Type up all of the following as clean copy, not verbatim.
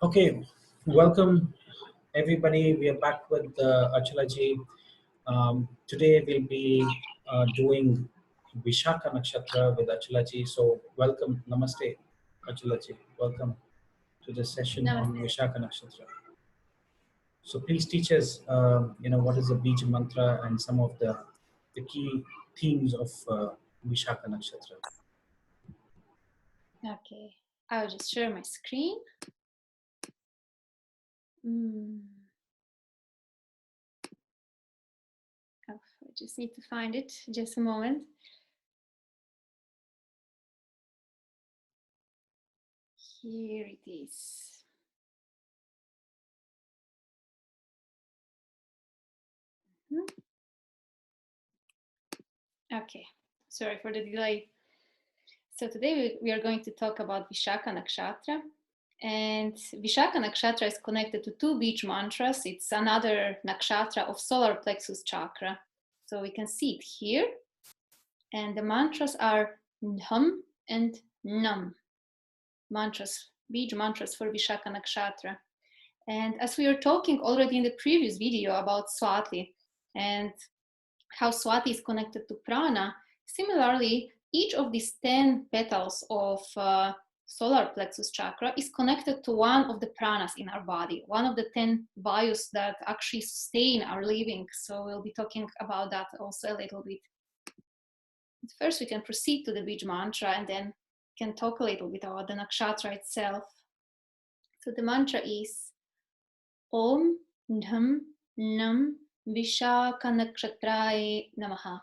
Okay, welcome everybody. We are back with Astrology. Today we'll be doing Vishaka Nakshatra with Achala. So welcome, Namaste, Achala. Welcome to the session on Namaste. Vishaka Nakshatra. So please teach us, what is the Beeja mantra and some of the key themes of Vishaka Nakshatra. Okay, I'll just share my screen. Oh, I just need to find it. Just a moment. Here it is. Okay, sorry for the delay. So today we are going to talk about Vishaka Nakshatra. And Vishaka Nakshatra is connected to two Beeja mantras. It's another nakshatra of solar plexus chakra. So we can see it here. And the mantras are Nham and Nam. Mantras, Beeja mantras for Vishaka Nakshatra. And as we were talking already in the previous video about Swati and how Swati is connected to prana, similarly, each of these 10 petals of solar plexus chakra is connected to one of the pranas in our body, one of the 10 vayus that actually sustain our living. So we'll be talking about that also a little bit. First, we can proceed to the Beeja mantra and then can talk a little bit about the nakshatra itself. So the mantra is Om Dham Nam Vishaka Nakshatraye Namaha.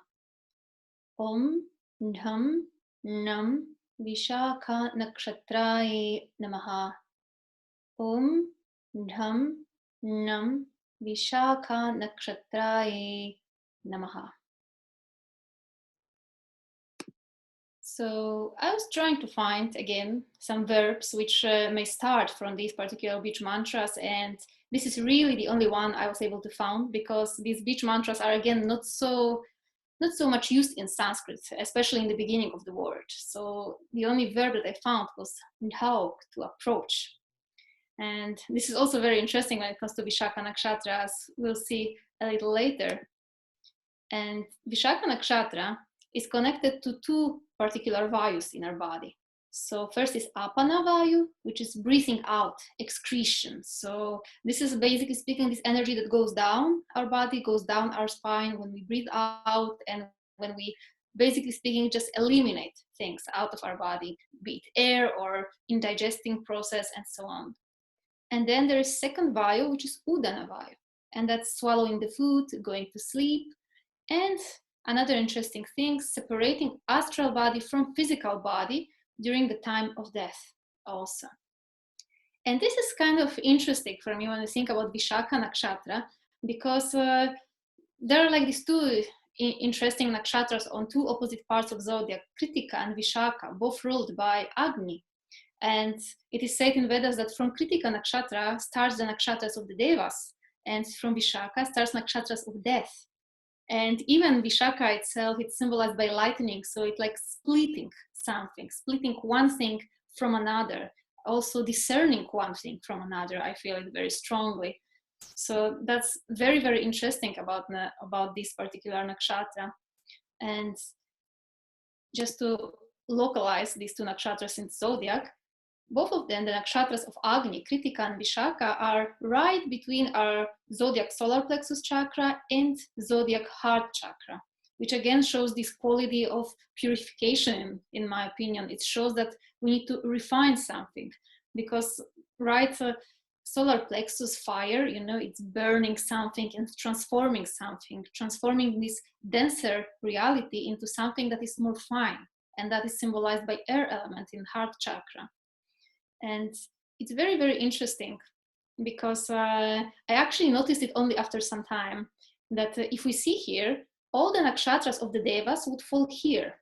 Om Dham Nam Vishaka Nakshatraye Namaha. Om Dham Nam Vishaka Nakshatraye Namaha. So I was trying to find again some verbs which may start from these particular Beeja mantras, and this is really the only one I was able to find because these Beeja mantras are again not so much used in Sanskrit, especially in the beginning of the word. So the only verb that I found was "nhauk," to approach. And this is also very interesting when it comes to Vishaka Nakshatra, as we'll see a little later. And Vishaka Nakshatra is connected to two particular vayus in our body. So first is apana vayu, which is breathing out, excretion. So this is basically speaking this energy that goes down our body, goes down our spine when we breathe out, and when we basically speaking just eliminate things out of our body, be it air or indigesting process and so on. And then there is second vayu, which is udana vayu, and that's swallowing the food, going to sleep. And another interesting thing, separating astral body from physical body during the time of death also. And this is kind of interesting for me when I think about Vishaka Nakshatra, because there are like these two interesting nakshatras on two opposite parts of zodiac, Kritika and Vishaka, both ruled by Agni. And it is said in Vedas that from Kritika Nakshatra starts the nakshatras of the Devas, and from Vishaka starts nakshatras of death. And even Vishaka itself, it's symbolized by lightning, so it's like splitting something, splitting one thing from another, also discerning one thing from another. I feel it very strongly. So that's very, very interesting about this particular nakshatra. And just to localize these two nakshatras in zodiac, both of them, the nakshatras of Agni, Kritika and Vishaka, are right between our zodiac solar plexus chakra and zodiac heart chakra, which again shows this quality of purification, in my opinion. It shows that we need to refine something because, right, solar plexus fire, it's burning something and transforming something, transforming this denser reality into something that is more fine, and that is symbolized by air element in heart chakra. And it's very, very interesting because I actually noticed it only after some time that if we see here, all the nakshatras of the devas would fall here.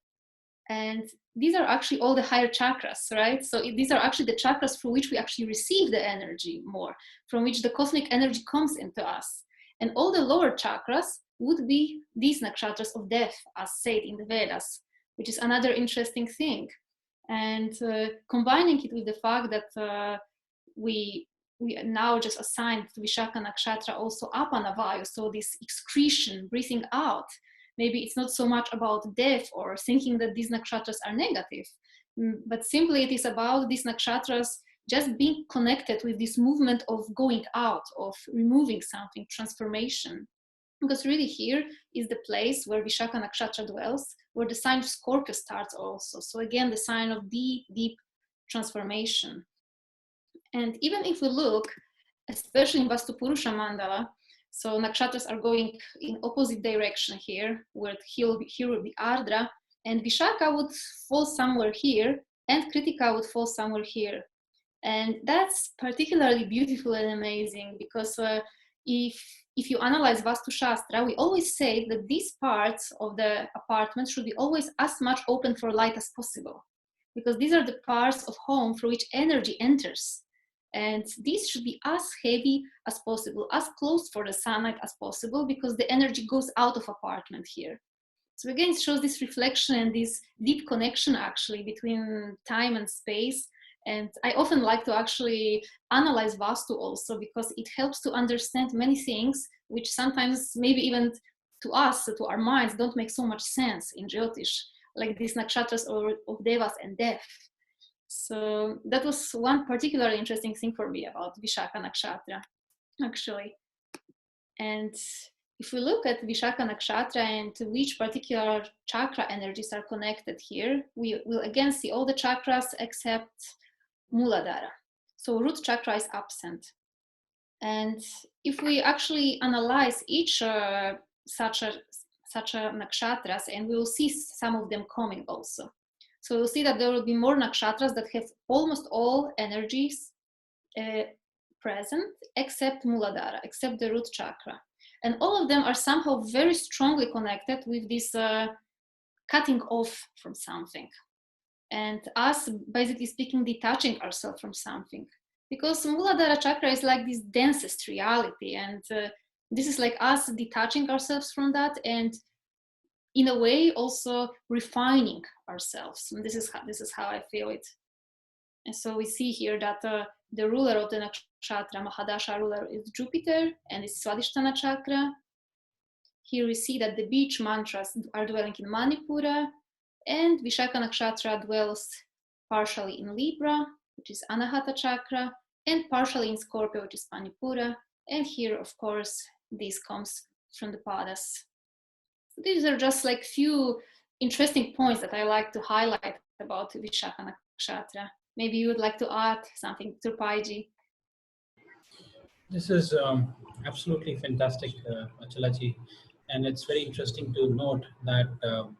And these are actually all the higher chakras, right? So these are actually the chakras through which we actually receive the energy more, from which the cosmic energy comes into us. And all the lower chakras would be these nakshatras of death, as said in the Vedas, which is another interesting thing. And combining it with the fact that we we now just assigned to Vishaka Nakshatra also Apana Vayu, so this excretion, breathing out. Maybe it's not so much about death or thinking that these nakshatras are negative, but simply it is about these nakshatras just being connected with this movement of going out, of removing something, transformation. Because really here is the place where Vishaka Nakshatra dwells, where the sign of Scorpio starts also. So again, the sign of deep, deep transformation. And even if we look, especially in Vastu Purusha Mandala, so nakshatras are going in opposite direction here, where here will be Ardra, and Vishaka would fall somewhere here, and Kritika would fall somewhere here. And that's particularly beautiful and amazing, because if you analyze Vastu Shastra, we always say that these parts of the apartment should be always as much open for light as possible, because these are the parts of home through which energy enters. And these should be as heavy as possible, as close for the sunlight as possible, because the energy goes out of apartment here. So again, it shows this reflection and this deep connection actually between time and space. And I often like to actually analyze Vastu also, because it helps to understand many things which sometimes maybe even to us, to our minds, don't make so much sense in Jyotish, like these nakshatras of devas and death. So that was one particularly interesting thing for me about Vishaka Nakshatra, actually. And if we look at Vishaka Nakshatra and to which particular chakra energies are connected here, we will again see all the chakras except Muladhara. So root chakra is absent. And if we actually analyze each such a nakshatras, and we will see some of them coming also. So you'll see that there will be more nakshatras that have almost all energies present, except Muladhara, except the root chakra. And all of them are somehow very strongly connected with this cutting off from something. And us, basically speaking, detaching ourselves from something. Because Muladhara chakra is like this densest reality. And this is like us detaching ourselves from that, and in a way also refining ourselves. And this is how I feel it. And so we see here that the ruler of the nakshatra, Mahadasha ruler, is Jupiter, and it's Swadhisthana chakra. Here we see that the beach mantras are dwelling in Manipura, and Vishaka nakshatra dwells partially in Libra, which is Anahata chakra, and partially in Scorpio, which is Manipura. And here, of course, this comes from the Padas. These are just like few interesting points that I like to highlight about Vishaka nakshatra. Maybe you would like to add something, Turpaiji. This is absolutely fantastic, Achalaji, and it's very interesting to note that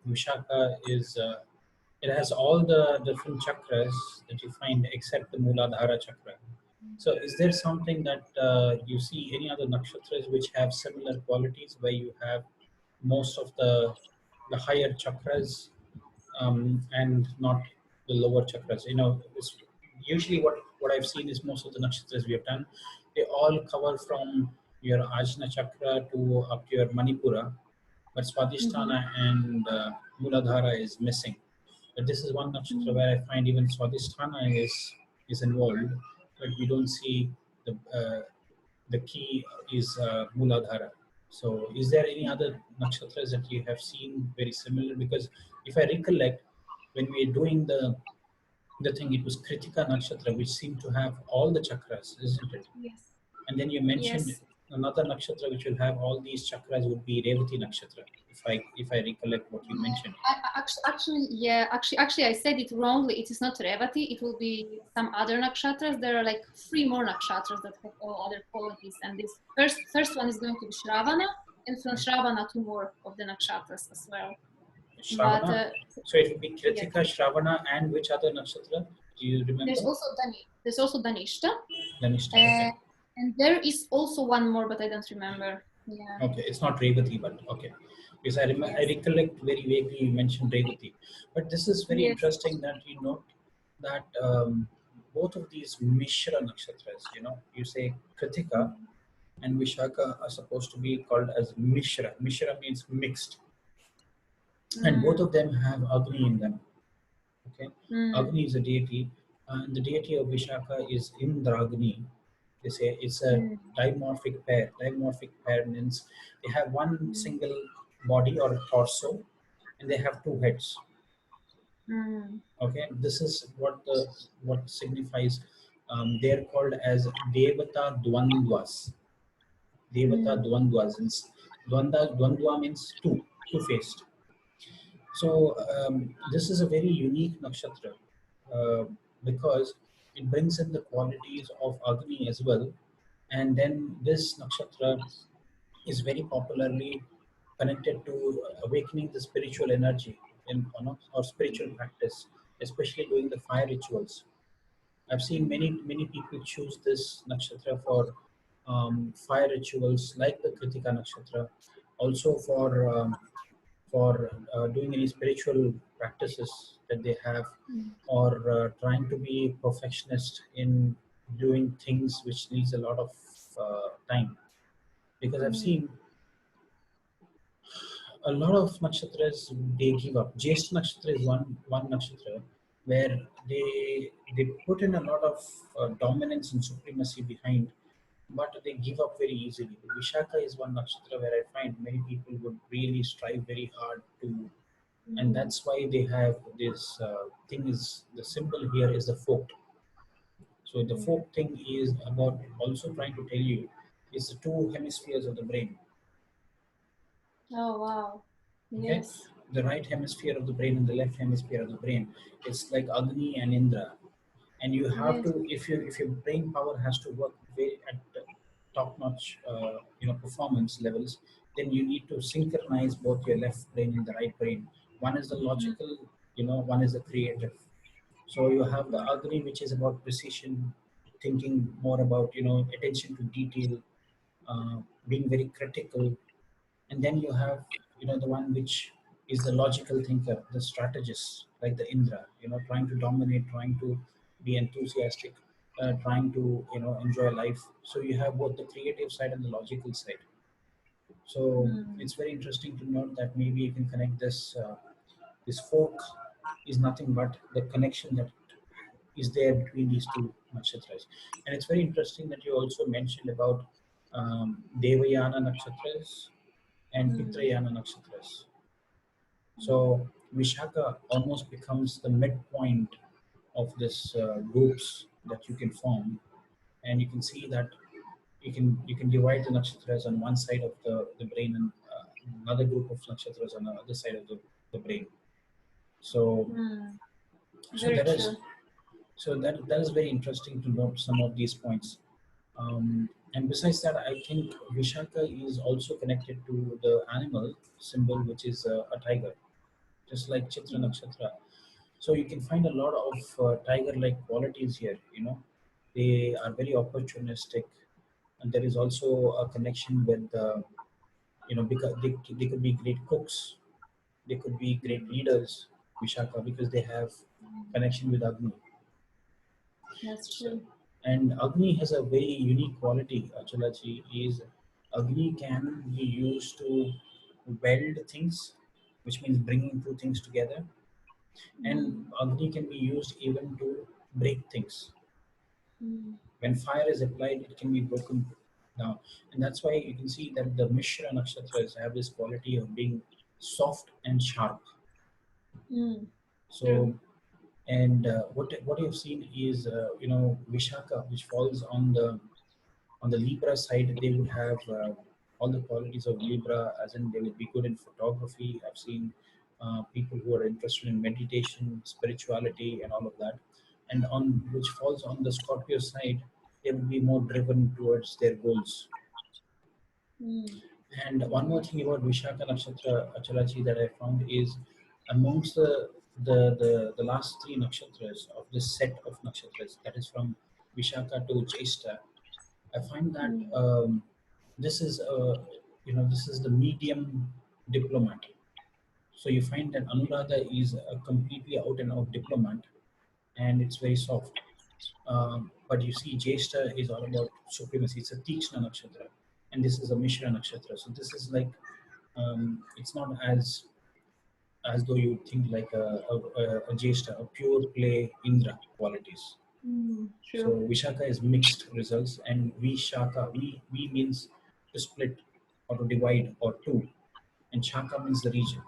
Vishaka is it has all the different chakras that you find except the Muladhara chakra. So, is there something that you see any other nakshatras which have similar qualities, where you have most of the higher chakras and not the lower chakras? It's usually what I've seen is most of the nakshatras we have done, they all cover from your Ajna chakra to up to your Manipura, but Swadhisthana and Muladhara is missing. But this is one nakshatra where I find even Swadhisthana is involved, but we don't see the key is Muladhara. So, is there any other nakshatras that you have seen very similar? Because if I recollect, when we are doing the thing, it was Kritika nakshatra, which seemed to have all the chakras, isn't it? Yes. And then you mentioned Yes. another nakshatra which will have all these chakras would be Revati nakshatra, if I recollect what you mentioned. Actually, I said it wrongly. It is not Revati. It will be some other nakshatras. There are like 3 more nakshatras that have all other qualities. And this first one is going to be Shravana, and from Shravana 2 more of the nakshatras as well. Shravana. But So it would be yes. Kritika, Shravana, and which other nakshatra? Do you remember? There's also Dhanishta. Dhanishta. Okay. And there is also one more, but I don't remember. Yeah. Okay, it's not Revati, but okay. Because I recollect very vaguely you mentioned Revati. But this is very interesting that you note that both of these Mishra nakshatras, you say Kritika and Vishaka are supposed to be called as Mishra. Mishra means mixed. And both of them have Agni in them. Okay, Agni is a deity, and the deity of Vishaka is Indragni, They say it's a Mm, dimorphic pair. Dimorphic pair means they have one mm, single body or torso, and they have two heads. mm, Okay, this is what signifies. They're called as Devata Dwandwas. Devata mm, Dwandwas. Dwandwa means two-faced. So this is a very unique nakshatra uh, because it brings in the qualities of Agni as well. And then this nakshatra is very popularly connected to awakening the spiritual energy in or spiritual practice, especially doing the fire rituals. I've seen many people choose this nakshatra for fire rituals like the Kritika nakshatra, also for doing any spiritual practices that they have, mm, or trying to be perfectionist in doing things which needs a lot of time. Because I've mm, seen a lot of nakshatras they give up. Jyeshtha nakshatra is one nakshatra where they put in a lot of dominance and supremacy behind, but they give up very easily. Vishaka is one nakshatra where I find many people would really strive very hard to, and mm. that's why they have this thing is the symbol here is the fork. So the Mm. fork thing is about also trying to tell you it's the two hemispheres of the brain. Oh, wow. Okay, Yes. the right hemisphere of the brain and the left hemisphere of the brain. It's like Agni and Indra, and you have Yes. to if your brain power has to work very at top notch performance levels, then you need to synchronize both your left brain and the right brain. One is the Mm, logical, one is the creative. So you have the mm, Agni, which is about precision, thinking more about attention to detail, being very critical. And then you have the one which is the logical thinker, the strategist, like the Indra, trying to dominate, trying to be enthusiastic, trying to enjoy life. So you have both the creative side and the logical side. So mm, it's very interesting to note that maybe you can connect this fork is nothing but the connection that is there between these two nakshatras. And it's very interesting that you also mentioned about Devayana nakshatras and mm, Pitrayana nakshatras. mm, So Vishaka almost becomes the midpoint of this groups that you can form, and you can see that you can divide the nakshatras on one side of the brain, and another group of nakshatras on the other side of the brain. So mm. so Very that is true. that is very interesting to note some of these points. And besides that, I think Vishaka is also connected to the animal symbol, which is a tiger, just like Chitra Mm, Nakshatra. So you can find a lot of tiger-like qualities here. They are very opportunistic, and there is also a connection with because they could be great cooks, they could be great mm, leaders, Vishaka, because they have connection with Agni. that's So, true. and Agni has a very unique quality. Achalaji is Agni can be used to weld things, which means bringing two things together, and Mm, Agni can be used even to break things. mm, When fire is applied, it can be broken down, and that's why you can see that the Mishra nakshatras have this quality of being soft and sharp. mm. True. So, and what you've seen is Vishaka, which falls on the Libra side, they would have all the qualities of Libra, as in they would be good in photography. I've seen people who are interested in meditation, spirituality, and all of that. And on which falls on the Scorpio side, they would be more driven towards their goals. Mm, And one more thing about Vishaka Nakshatra Achalachi that I found is amongst the last three nakshatras of this set of nakshatras, that is from Vishaka to Jyeshtha, I find that mm, this is the medium diplomat. So you find that Anuradha is a completely out and out diplomat, and it's very soft. But you see, Jyeshtha is all about supremacy. It's a Tikshna nakshatra, and this is a Mishra nakshatra. So this is like it's not as though you think like a Jyeshtha, a pure play Indra qualities. So True. Vishaka is mixed results, and Vishaka, V means to split or to divide or two, and Shaka means the region.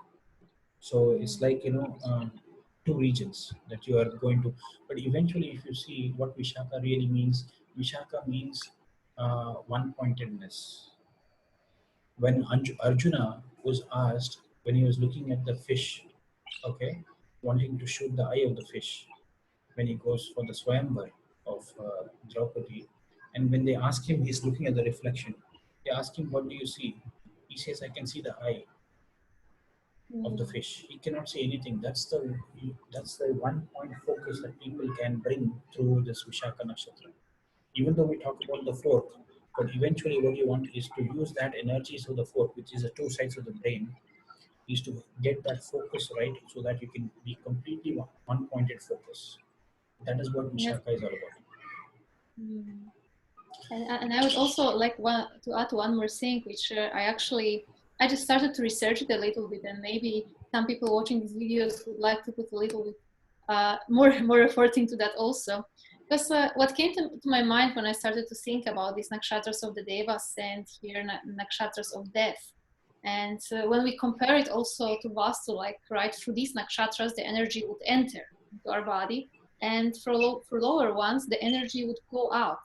So it's Mm. like two regions that you are going to. But eventually, if you see what Vishaka really means, Vishaka means one-pointedness. When Arjuna was asked, when he was looking at the fish, okay, wanting to shoot the eye of the fish, when he goes for the Swayamvar of Draupadi, and when they ask him, he's looking at the reflection. They ask him, "What do you see?" He says, "I can see the eye of the Mm. fish." He cannot say anything. That's the one point focus that people can bring through this Vishaka Nakshatra. Even though we talk about the fork, but eventually what you want is to use that energy so the fork, which is the two sides of the brain, is to get that focus right so that you can be completely one pointed focus. That is what Yes. Vishaka is all about. Mm. And I would also like to add one more thing, which I just started to research it a little bit, and maybe some people watching these videos would like to put a little bit more effort into that also. Because what came to my mind when I started to think about these nakshatras of the devas and here nakshatras of death, and when we compare it also to vastu, like right through these nakshatras, the energy would enter into our body, and for lower ones, the energy would go out.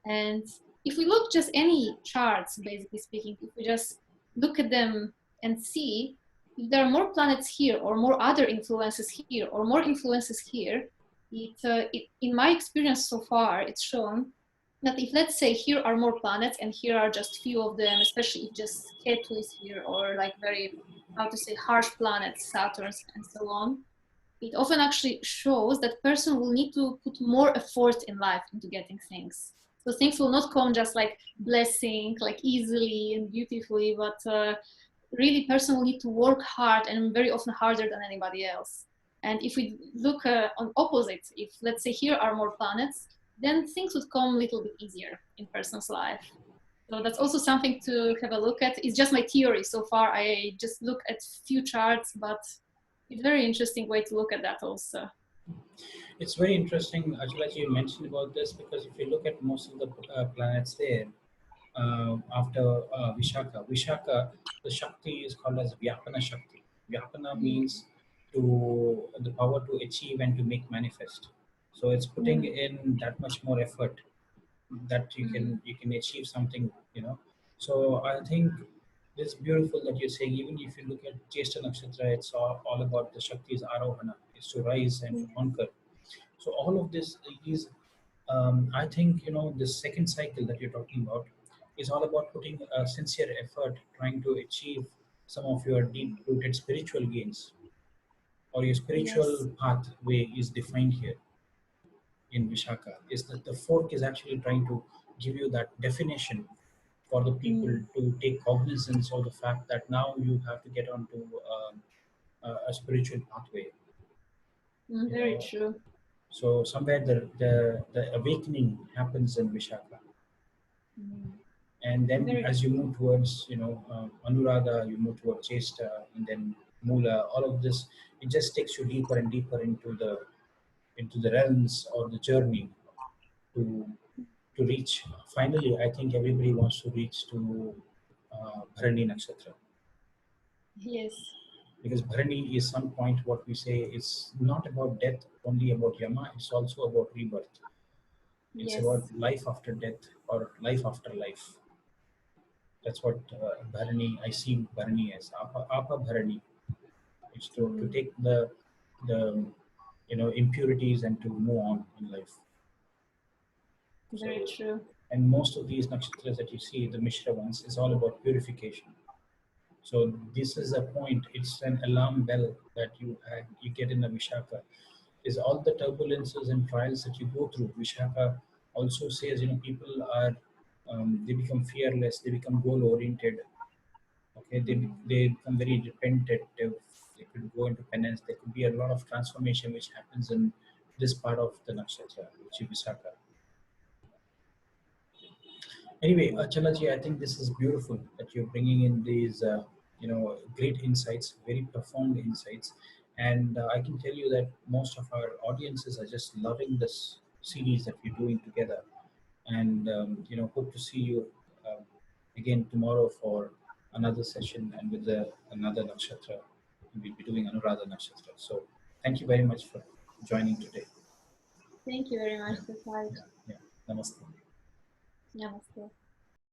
And if we look just any charts, basically speaking, if we just look at them and see if there are more planets here or more other influences here or more influences here, in my experience so far, it's shown that if let's say here are more planets and here are just few of them, especially if just Ketu is here or like very, how to say, harsh planets, Saturn and so on, it often actually shows that person will need to put more effort in life into getting things. So things will not come just like blessing, like easily and beautifully, but really person will need to work hard and very often harder than anybody else. And if we look on opposites, if let's say here are more planets, then things would come a little bit easier in person's life. So that's also something to have a look at. It's just my theory so far. I just look at few charts, but it's a very interesting way to look at that also. It's very interesting, Achala, you mentioned about this because if you look at most of the planets there, after Vishaka, the Shakti is called as Vyapana Shakti. Vyapana Mm, means to the power to achieve and to make manifest. So it's putting mm, in that much more effort that mm, you can achieve something. So I think it's beautiful that you're saying even if you look at Jyeshtha Nakshatra, it's all about the Shakti's Arohana, is to rise and to mm. conquer. So all of this is, I think, the second cycle that you're talking about is all about putting a sincere effort, trying to achieve some of your deep-rooted spiritual gains, or your Yes. spiritual pathway is defined here in Vishaka. Is that the fork is actually trying to give you that definition for the people Mm, to take cognizance of the fact that now you have to get onto a spiritual pathway. mm, You very know, true. so somewhere the awakening happens in Vishaka, Mm, and then very as you true. move towards Anuradha, you move towards Chesta, and then Mula. All of this, it just takes you deeper and deeper into the realms or the journey to to reach. Finally, I think everybody wants to reach to Bharani Nakshatra, Yes. because Bharani is some point what we say is not about death, only about Yama. It's also about rebirth. It's about Yes. life after death or life after life. That's what Bharani, I see Bharani as. Apa Bharani. It's to Mm, take the impurities and to move on in life. very So, true. and most of these nakshatras that you see, the Mishra ones, is all about purification. So this is a point. It's an alarm bell that you get in a Vishaka. Is all the turbulences and trials that you go through. Vishaka also says, people are they become fearless, they become goal oriented. Okay, Mm, they become very repetitive. They could go into penance. There could be a lot of transformation which happens in this part of the nakshatra, which is Vishaka. Anyway, Chalaji, I think this is beautiful that you're bringing in these, great insights, very profound insights, and I can tell you that most of our audiences are just loving this series that we're doing together. And hope to see you um, again tomorrow for another session and with another nakshatra. We'll be doing Anuradha nakshatra. So thank you very much for joining today. Thank you very much, Yeah, Siraj. yeah, yeah. Namaste. Namaste.